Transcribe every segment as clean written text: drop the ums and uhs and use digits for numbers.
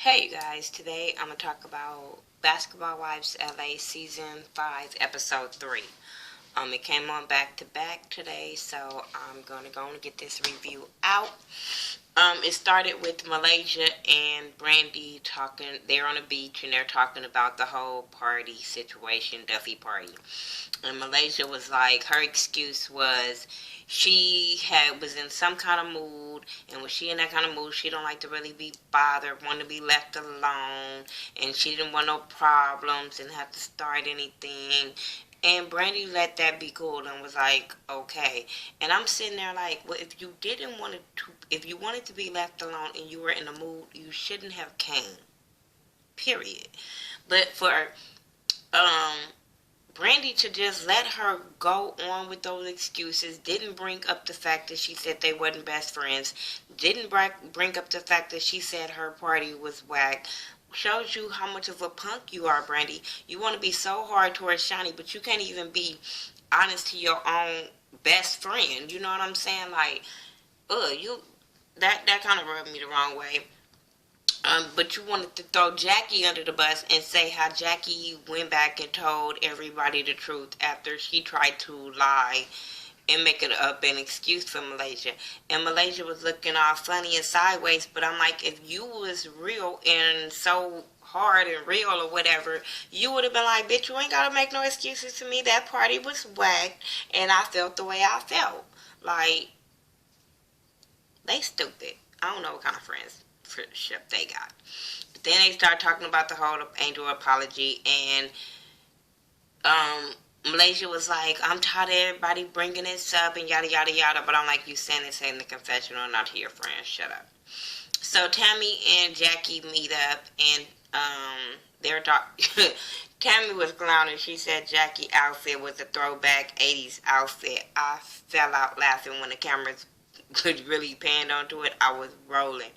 Hey you guys, today I'm going to talk about Basketball Wives LA Season 5, Episode 3. It came on back to back today, so I'm going to go and get this review out. It started with Malaysia and Brandy talking. They're on a beach and they're talking about the whole party situation, Duffy party. And Malaysia was like, her excuse was was in some kind of mood, and when she in that kind of mood, she don't like to really be bothered, want to be left alone, and she didn't want no problems and have to start anything. And Brandy let that be cool and was like, okay. And I'm sitting there like, well, if you wanted to be left alone and you were in a mood, you shouldn't have came. Period. But for um Brandy to just let her go on with those excuses, didn't bring up the fact that she said they wasn't best friends, didn't bring up the fact that she said her party was whack, shows you how much of a punk you are, Brandy. You want to be so hard towards Shani, but you can't even be honest to your own best friend. You know what I'm saying? Like, that kind of rubbed me the wrong way. But you wanted to throw Jackie under the bus and say how Jackie went back and told everybody the truth after she tried to lie and make it up an excuse for Malaysia. And Malaysia was looking all funny and sideways, but I'm like, if you was real and so hard and real or whatever, you would have been like, bitch, you ain't gotta make no excuses to me. That party was whack and I felt the way I felt. Like, they stupid. I don't know what kind of friendship they got. But then they start talking about the whole Angel apology, and Malaysia was like, I'm tired of everybody bringing this up and yada yada yada, but I'm like, you saying this in the confessional, not to your friends, shut up. So Tammy and Jackie meet up, and they're talking. Tammy was clowning. She said Jackie's outfit was a throwback 80s outfit. I fell out laughing when the cameras really panned onto it. I was rolling.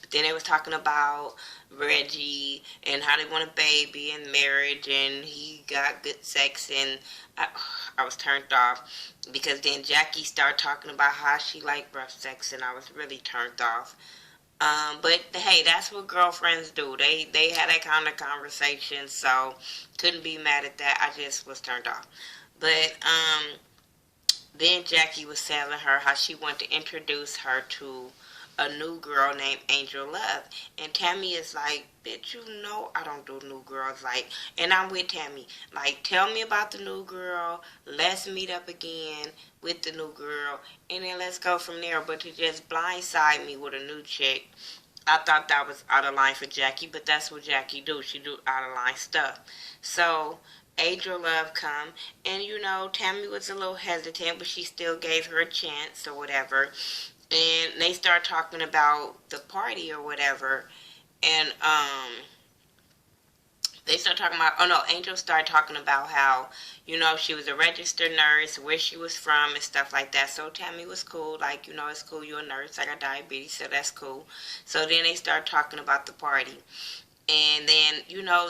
But then they was talking about Reggie and how they want a baby and marriage, and he got good sex, and I was turned off because then Jackie started talking about how she liked rough sex, and I was really turned off. But hey, that's what girlfriends do. They had that kind of conversation, so couldn't be mad at that. I just was turned off. But then Jackie was telling her how she wanted to introduce her to a new girl named Angel Love. And Tammy is like, bitch, you know I don't do new girls. Like, and I'm with Tammy. Like, tell me about the new girl. Let's meet up again with the new girl. And then let's go from there. But to just blindside me with a new chick, I thought that was out of line for Jackie. But that's what Jackie do. She do out of line stuff. So Angel Love come, and Tammy was a little hesitant, but she still gave her a chance or whatever. And they start talking about the party or whatever, and they start talking about, oh no, Angel started talking about how, she was a registered nurse, where she was from and stuff like that. So Tammy was cool, like, it's cool, you're a nurse, I got diabetes, so that's cool. So then they start talking about the party. And then,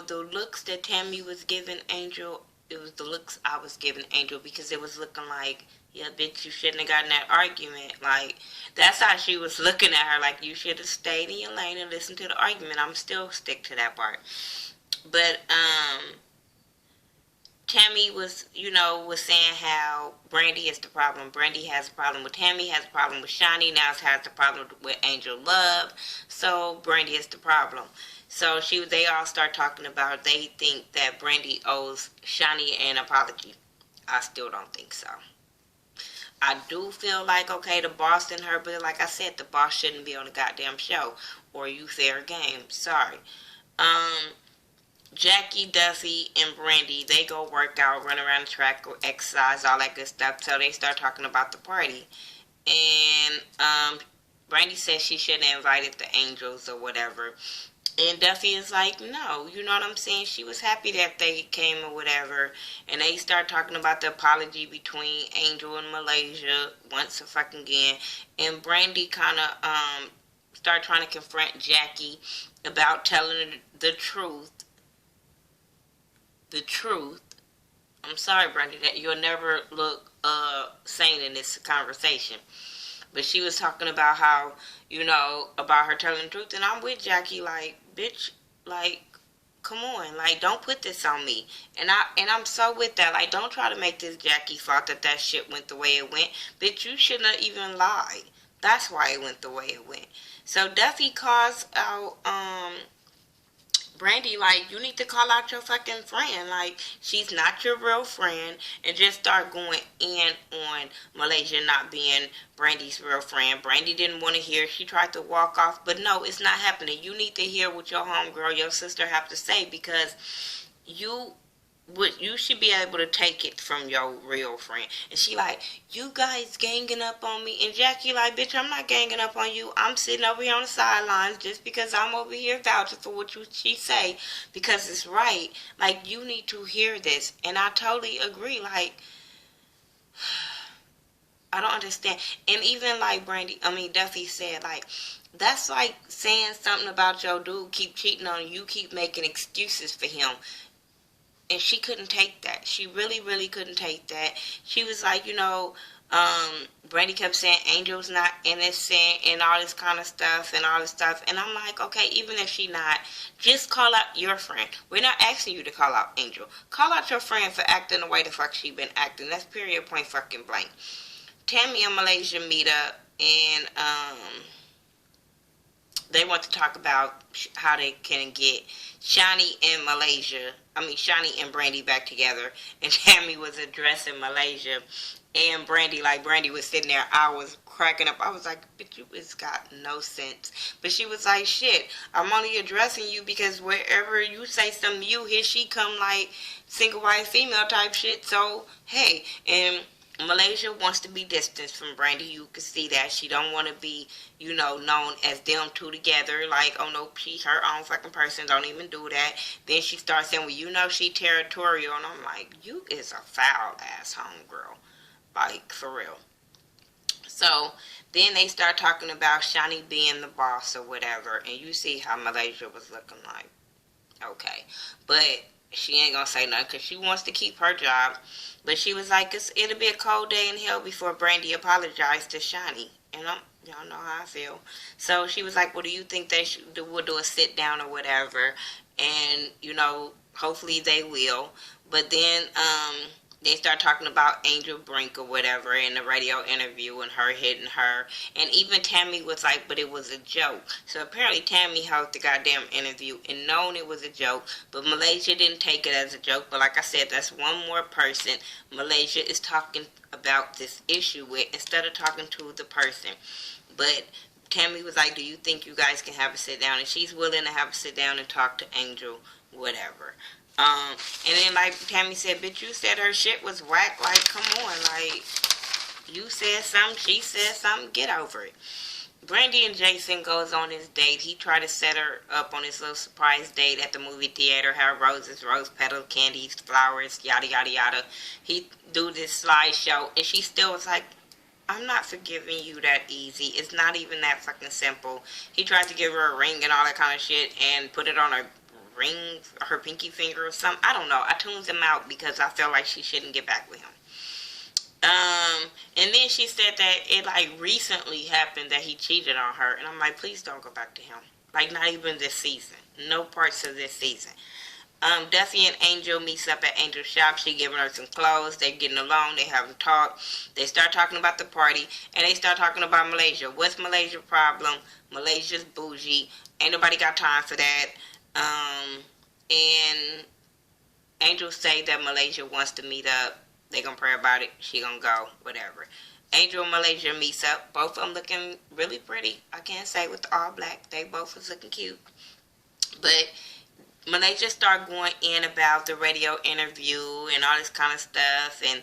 the looks that Tammy was giving Angel, it was the looks I was giving Angel, because it was looking like, yeah, bitch, you shouldn't have gotten that argument. Like, that's how she was looking at her, like, you should have stayed in your lane and listened to the argument. I'm still stick to that part. But, Tammy was saying how Brandy is the problem. Brandy has a problem with Tammy, has a problem with Shani, now has a problem with Angel Love. So Brandy is the problem. So they all start talking about, they think that Brandy owes Shani an apology. I still don't think so. I do feel like, okay, the boss in her, but like I said, the boss shouldn't be on the goddamn show, or you fair game. Sorry. Jackie, Duffy, and Brandy, they go work out, run around the track, go exercise, all that good stuff. So they start talking about the party. And Brandy says she shouldn't have invited the angels or whatever. And Duffy is like, no, you know what I'm saying? She was happy that they came or whatever. And they start talking about the apology between Angel and Malaysia once a fucking again. And Brandy kind of start trying to confront Jackie about telling her the truth. The truth. I'm sorry, Brandy, that you'll never look sane in this conversation. But she was talking about how, about her telling the truth. And I'm with Jackie, like, bitch, like, come on, like, don't put this on me. And I'm so with that. Like, don't try to make this Jackie fault that shit went the way it went. Bitch, you shouldn't have even lied. That's why it went the way it went. So Duffy calls out Brandy, like, you need to call out your fucking friend. Like, she's not your real friend. And just start going in on Malaysia not being Brandy's real friend. Brandy didn't want to hear. She tried to walk off. But no, it's not happening. You need to hear what your homegirl, your sister have to say, because you should be able to take it from your real friend. And she like, you guys ganging up on me. And Jackie like, bitch, I'm not ganging up on you. I'm sitting over here on the sidelines just because I'm over here vouching for what she say, because it's right. Like, you need to hear this. And I totally agree. Like, I don't understand. And even like Duffy said, like, that's like saying something about your dude keep cheating on you, keep making excuses for him. And she couldn't take that. She really, really couldn't take that. She was like, Brandy kept saying Angel's not innocent and all this kind of stuff and all this stuff. And I'm like, okay, even if she not, just call out your friend. We're not asking you to call out Angel. Call out your friend for acting the way the fuck she been acting. That's period, point fucking blank. Tammy and Malaysia meet up, and they want to talk about how they can get Shani and Brandy back together. And Tammy was addressing Malaysia and Brandy. Like, Brandy was sitting there, I was cracking up. I was like, bitch, you just got no sense. But she was like, shit, I'm only addressing you because wherever you say something, here she come, like, single white female type shit. So, hey, and Malaysia wants to be distanced from Brandy. You can see that. She don't want to be, known as them two together. Like, oh no, she's her own fucking person. Don't even do that. Then she starts saying, well, she territorial. And I'm like, you is a foul ass homegirl. Like, for real. So, then they start talking about Shani being the boss or whatever. And you see how Malaysia was looking like, okay. But she ain't gonna say nothing because she wants to keep her job. But she was like, it'll be a cold day in hell before Brandy apologized to Shani. And y'all know how I feel. So she was like, well, do you think we'll do a sit down or whatever? And, hopefully they will. But then they start talking about Angel Brink or whatever in the radio interview and her hitting her. And even Tammy was like, but it was a joke. So apparently Tammy held the goddamn interview and known it was a joke. But Malaysia didn't take it as a joke. But like I said, that's one more person Malaysia is talking about this issue with instead of talking to the person. But Tammy was like, do you think you guys can have a sit down? And she's willing to have a sit down and talk to Angel, whatever. And then, like, Tammy said, bitch, you said her shit was whack. Like, come on. Like, you said something, she said something, get over it. Brandy and Jason goes on his date. He tried to set her up on his little surprise date at the movie theater. Have roses, rose petals, candies, flowers, yada, yada, yada. He do this slideshow, and she still was like, I'm not forgiving you that easy. It's not even that fucking simple. He tried to give her a ring and all that kind of shit and put it on her ring, her pinky finger or something. I don't know. I tuned him out because I felt like she shouldn't get back with him. And then she said that it like recently happened that he cheated on her, and I'm like, please don't go back to him. Like, not even this season. No parts of this season. Duffy and Angel meets up at Angel's shop. She giving her some clothes. They're getting along. They haven't talked. They start talking about the party, and they start talking about Malaysia. What's Malaysia's problem? Malaysia's bougie. Ain't nobody got time for that. And Angel say that Malaysia wants to meet up. They gonna pray about it. She gonna go. Whatever. Angel and Malaysia meets up. Both of them looking really pretty. I can't say with the all black. They both was looking cute. But Malaysia start going in about the radio interview and all this kind of stuff. And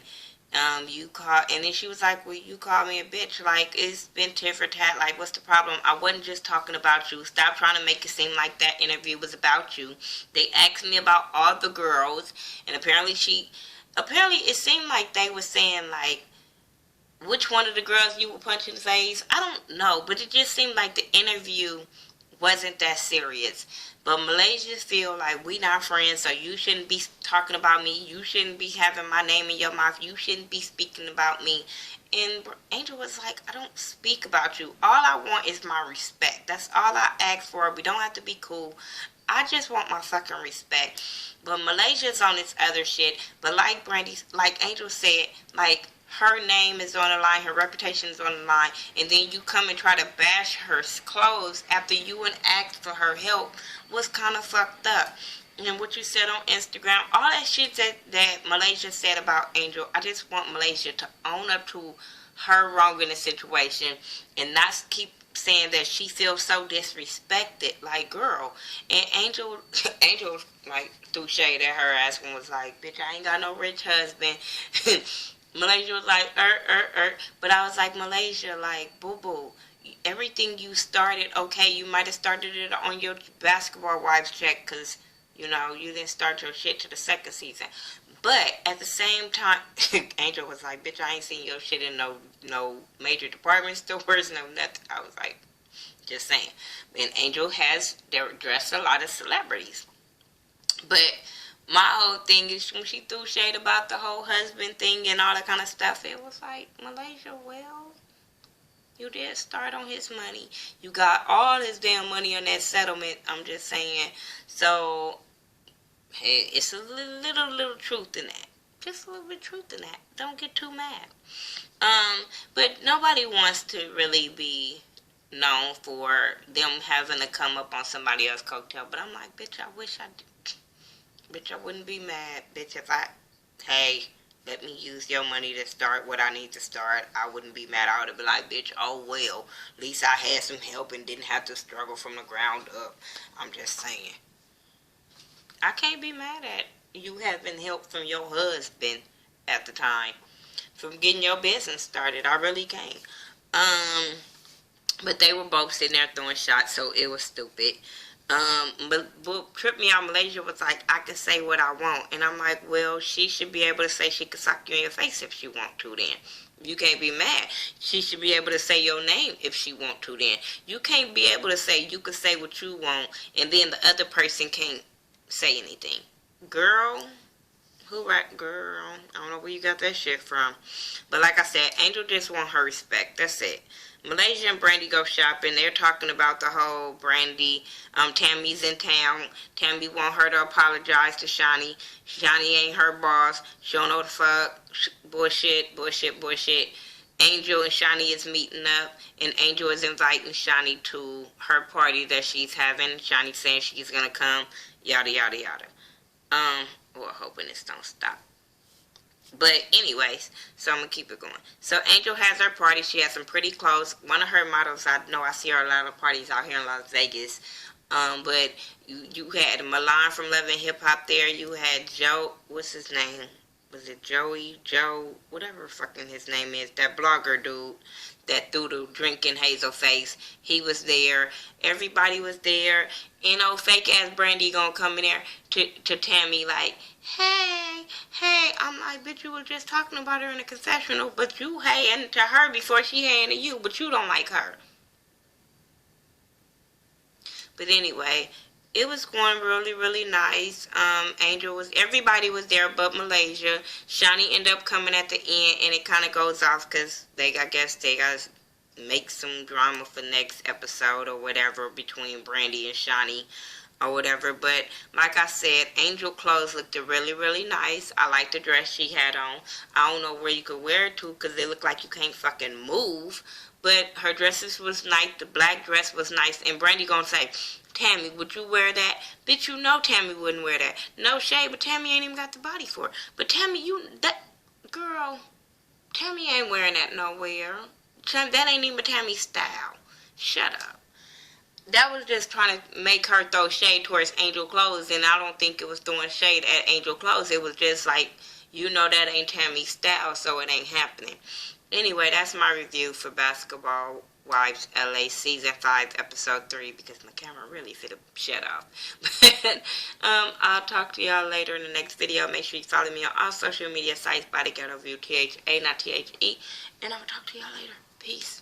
and then she was like, well, you called me a bitch. Like, it's been tit for tat. Like, what's the problem? I wasn't just talking about you. Stop trying to make it seem like that interview was about you. They asked me about all the girls, and apparently it seemed like they were saying, like, which one of the girls you would punch in the face. I don't know, but it just seemed like the interview wasn't that serious. But Malaysia feel like we not friends, so you shouldn't be talking about me. You shouldn't be having my name in your mouth. You shouldn't be speaking about me. And Angel was like, I don't speak about you. All I want is my respect. That's all I ask for. We don't have to be cool. I just want my fucking respect. But Malaysia's on this other shit. But like like Angel said, like, her name is on the line, her reputation is on the line, and then you come and try to bash her clothes after you and asked for her help was kind of fucked up. And what you said on Instagram, all that shit that Malaysia said about Angel, I just want Malaysia to own up to her wrong in the situation and not keep saying that she feels so disrespected. Like, girl. And Angel like, threw shade at her ass and was like, bitch, I ain't got no rich husband. Malaysia was like, But I was like, Malaysia, like, boo-boo. Everything you started, okay, you might have started it on your basketball wives check because, you know, you didn't start your shit to the second season. But at the same time, Angel was like, bitch, I ain't seen your shit in no major department stores, no nothing. I was like, just saying. And Angel has dressed a lot of celebrities. But my whole thing is when she threw shade about the whole husband thing and all that kind of stuff, it was like, Malaysia, well, you did start on his money. You got all his damn money on that settlement, I'm just saying. So, hey, it's a little truth in that. Just a little bit of truth in that. Don't get too mad. But nobody wants to really be known for them having to come up on somebody else's coattail. But I'm like, bitch, I wish I did. Bitch, I wouldn't be mad. Bitch, if hey, let me use your money to start what I need to start, I wouldn't be mad. I would be like, bitch, oh well. At least I had some help and didn't have to struggle from the ground up. I'm just saying. I can't be mad at you having help from your husband at the time from getting your business started. I really can't. But they were both sitting there throwing shots, so it was stupid. But what tripped me out, Malaysia was like, I can say what I want. And I'm like, well, she should be able to say she can sock you in your face if she want to then. You can't be mad. She should be able to say your name if she want to then. You can't be able to say you can say what you want and then the other person can't say anything. Girl, girl, I don't know where you got that shit from. But like I said, Angel just want her respect. That's it. Malaysia and Brandy go shopping. They're talking about the whole Brandy. Tammy's in town. Tammy want her to apologize to Shani. Shani ain't her boss. She don't know the fuck. Bullshit. Angel and Shani is meeting up, and Angel is inviting Shani to her party that she's having. Shani saying she's gonna come. Yada yada yada. Well, hoping this don't stop. But anyways, so I'm going to keep it going. So Angel has her party. She has some pretty clothes. One of her models, I know I see her at a lot of parties out here in Las Vegas. But you had Milan from Love and Hip Hop there. You had Joe, what's his name? Was it Joe, whatever fucking his name is. That blogger dude that threw the drink in Hazel face. He was there. Everybody was there. You know, fake ass Brandy gonna come in there to Tammy like, hey. I'm like, bitch, you were just talking about her in the confessional, but you hating to her before she hating to you, but you don't like her. But anyway, it was going really, really nice. Everybody was there but Malaysia. Shani ended up coming at the end, and it kind of goes off because I guess they got to make some drama for next episode or whatever between Brandy and Shani or whatever. But like I said, Angel clothes looked really, really nice. I like the dress she had on. I don't know where you could wear it to because it looked like you can't fucking move. But her dresses was nice. The black dress was nice. And Brandy gonna say, Tammy, would you wear that? Bitch, you know Tammy wouldn't wear that. No shade, but Tammy ain't even got the body for it. But Tammy, girl, Tammy ain't wearing that nowhere. That ain't even Tammy's style. Shut up. That was just trying to make her throw shade towards Angel clothes, and I don't think it was throwing shade at Angel clothes. It was just like, you know that ain't Tammy's style, so it ain't happening. Anyway, that's my review for Basketball Wives LA Season 5, Episode 3, because my camera really fit a shut off. But I'll talk to y'all later in the next video. Make sure you follow me on all social media sites by Thaghettoview, THA, not THE. And I'll talk to y'all later. Peace.